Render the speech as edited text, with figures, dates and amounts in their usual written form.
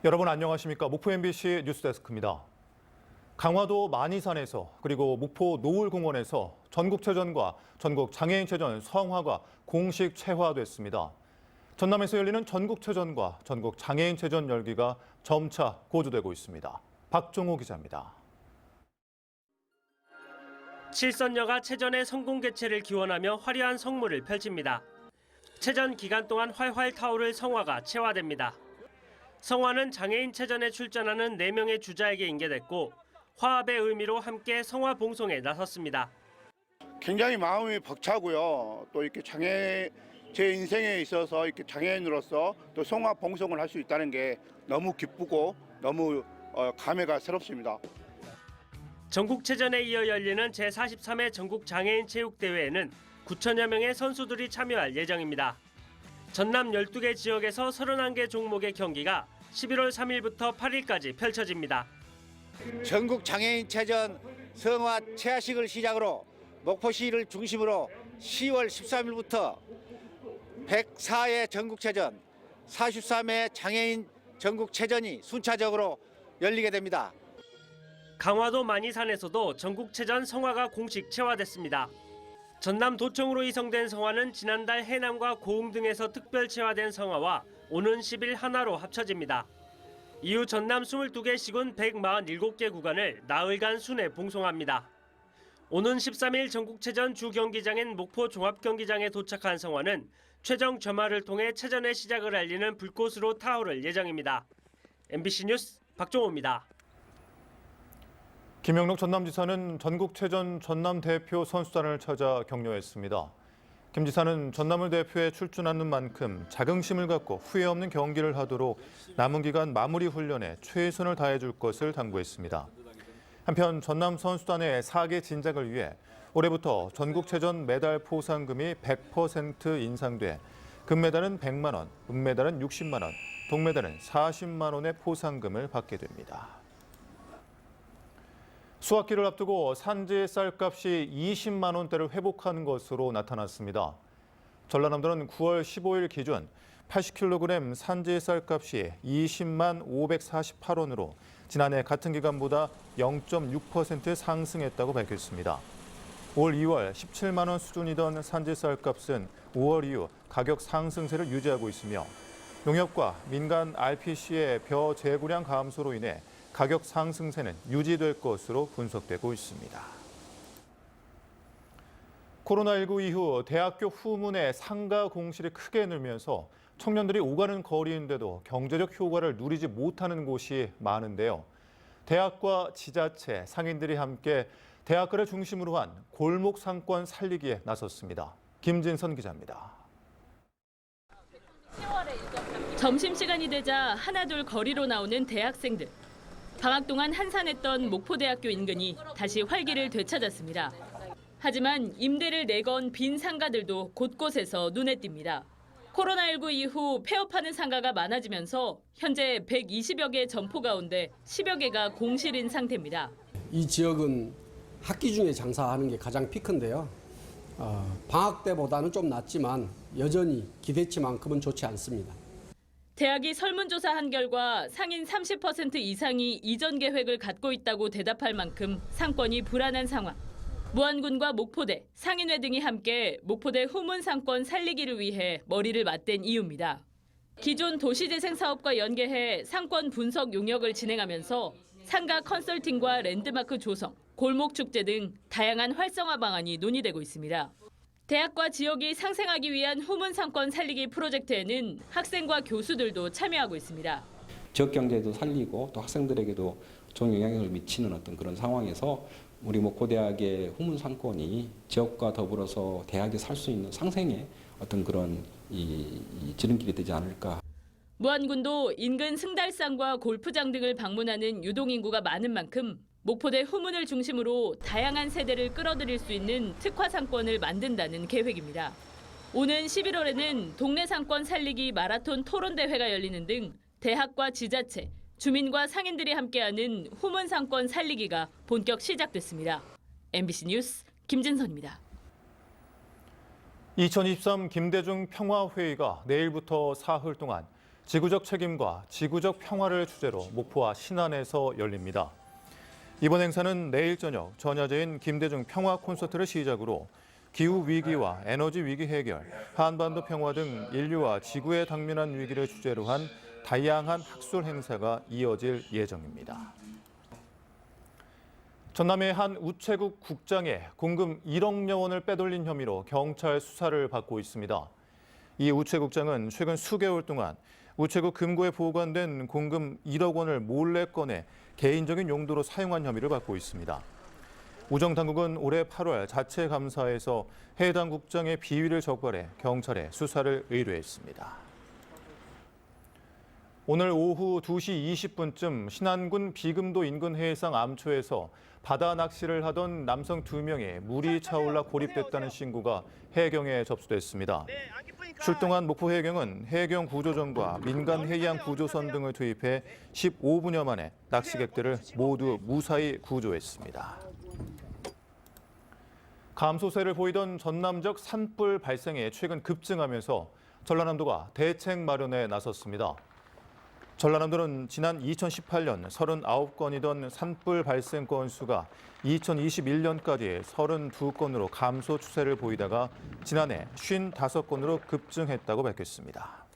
여러분 안녕하십니까? 목포 MBC 뉴스데스크입니다. 강화도 만이산에서 그리고 목포 노을공원에서 전국체전과 전국장애인체전 성화가 공식 채화됐습니다. 전남에서 열리는 전국체전과 전국장애인체전 열기가 점차 고조되고 있습니다. 박종호 기자입니다. 칠선녀가 체전의 성공 개최를 기원하며 화려한 성물을 펼칩니다. 체전 기간 동안 활활 타오를 성화가 채화됩니다. 성화는 장애인 체전에 출전하는 4명의 주자에게 인계됐고 화합의 의미로 함께 성화 봉송에 나섰습니다. 굉장히 마음이 벅차고요. 또 이렇게 제 인생에 있어서 이렇게 장애인으로서 또 성화 봉송을 할 수 있다는 게 너무 기쁘고 너무 감회가 새롭습니다. 전국체전에 이어 열리는 제43회 전국장애인 체육대회에는 9천여 명의 선수들이 참여할 예정입니다. 전남 12개 지역에서 31개 종목의 경기가 11월 3일부터 8일까지 펼쳐집니다. 전국장애인체전 성화 채화식을 시작으로 목포시를 중심으로 10월 13일부터 104회 전국체전, 43회 장애인 전국체전이 순차적으로 열리게 됩니다. 강화도 만이산에서도 전국체전 성화가 공식 채화됐습니다. 전남 도청으로 이송된 성화는 지난달 해남과 고흥 등에서 특별 채화된 성화와 오는 10일 하나로 합쳐집니다. 이후 전남 22개 시군 147개 구간을 나흘간 순회 봉송합니다. 오는 13일 전국체전 주경기장인 목포 종합경기장에 도착한 성화는 최종 점화를 통해 체전의 시작을 알리는 불꽃으로 타오를 예정입니다. MBC 뉴스 박종호입니다. 김영록 전남지사는 전국체전 전남 대표 선수단을 찾아 격려했습니다. 김 지사는 전남을 대표해 출전하는 만큼 자긍심을 갖고 후회 없는 경기를 하도록 남은 기간 마무리 훈련에 최선을 다해줄 것을 당부했습니다. 한편 전남 선수단의 4개 진작을 위해 올해부터 전국체전 메달 포상금이 100% 인상돼 금메달은 100만 원, 은메달은 60만 원, 동메달은 40만 원의 포상금을 받게 됩니다. 수확기를 앞두고 산지 쌀값이 20만 원대를 회복한 것으로 나타났습니다. 전라남도는 9월 15일 기준 80kg 산지 쌀값이 20만 548원으로 지난해 같은 기간보다 0.6% 상승했다고 밝혔습니다. 올 2월 17만 원 수준이던 산지 쌀값은 5월 이후 가격 상승세를 유지하고 있으며 농협과 민간 RPC의 벼 재고량 감소로 인해 가격 상승세는 유지될 것으로 분석되고 있습니다. 코로나19 이후 대학교 후문의 상가 공실이 크게 늘면서 청년들이 오가는 거리인데도 경제적 효과를 누리지 못하는 곳이 많은데요. 대학과 지자체, 상인들이 함께 대학가를 중심으로 한 골목 상권 살리기에 나섰습니다. 김진선 기자입니다. 점심시간이 되자 하나둘 거리로 나오는 대학생들. 방학 동안 한산했던 목포대학교 인근이 다시 활기를 되찾았습니다. 하지만 임대를 내건 빈 상가들도 곳곳에서 눈에 띕니다. 코로나19 이후 폐업하는 상가가 많아지면서 현재 120여 개 점포 가운데 10여 개가 공실인 상태입니다. 이 지역은 학기 중에 장사하는 게 가장 피크인데요. 방학 때보다는 좀 낫지만 여전히 기대치만큼은 좋지 않습니다. 대학이 설문조사한 결과 상인 30% 이상이 이전 계획을 갖고 있다고 대답할 만큼 상권이 불안한 상황. 무안군과 목포대, 상인회 등이 함께 목포대 후문 상권 살리기를 위해 머리를 맞댄 이유입니다. 기존 도시재생 사업과 연계해 상권 분석 용역을 진행하면서 상가 컨설팅과 랜드마크 조성, 골목 축제 등 다양한 활성화 방안이 논의되고 있습니다. 대학과 지역이 상생하기 위한 후문 상권 살리기 프로젝트에는 학생과 교수들도 참여하고 있습니다. 지역 경제도 살리고 또 학생들에게도 좋은 영향을 미치는 어떤 그런 상황에서 우리 목포대학의 후문 상권이 지역과 더불어서 대학이 살 수 있는 상생의 어떤 그런 이 지름길이 되지 않을까. 무안군도 인근 승달산과 골프장 등을 방문하는 유동인구가 많은 만큼 목포대 후문을 중심으로 다양한 세대를 끌어들일 수 있는 특화 상권을 만든다는 계획입니다. 오는 11월에는 동네 상권 살리기 마라톤 토론 대회가 열리는 등 대학과 지자체, 주민과 상인들이 함께하는 후문 상권 살리기가 본격 시작됐습니다. MBC 뉴스 김진선입니다. 2023 김대중 평화회의가 내일부터 사흘 동안 지구적 책임과 지구적 평화를 주제로 목포와 신안에서 열립니다. 이번 행사는 내일 저녁 전야제인 김대중 평화 콘서트를 시작으로 기후 위기와 에너지 위기 해결, 한반도 평화 등 인류와 지구에 당면한 위기를 주제로 한 다양한 학술 행사가 이어질 예정입니다. 전남의 한 우체국 국장에 공금 1억여 원을 빼돌린 혐의로 경찰 수사를 받고 있습니다. 이 우체국장은 최근 수개월 동안 우체국 금고에 보관된 공금 1억 원을 몰래 꺼내 개인적인 용도로 사용한 혐의를 받고 있습니다. 우정당국은 올해 8월 자체 감사에서 해당 국장의 비위를 적발해 경찰에 수사를 의뢰했습니다. 오늘 오후 2시 20분쯤 신안군 비금도 인근 해상 암초에서 바다 낚시를 하던 남성 2명이 물이 차올라 고립됐다는 신고가 해경에 접수됐습니다. 출동한 목포 해경은 해경 구조전과 민간 해양 구조선 등을 투입해 15분여 만에 낚시객들을 모두 무사히 구조했습니다. 감소세를 보이던 전남적 산불 발생이 최근 급증하면서 전라남도가 대책 마련에 나섰습니다. 전라남도는 지난 2018년 39건이던 산불 발생 건수가 2021년까지 32건으로 감소 추세를 보이다가 지난해 55건으로 급증했다고 밝혔습니다.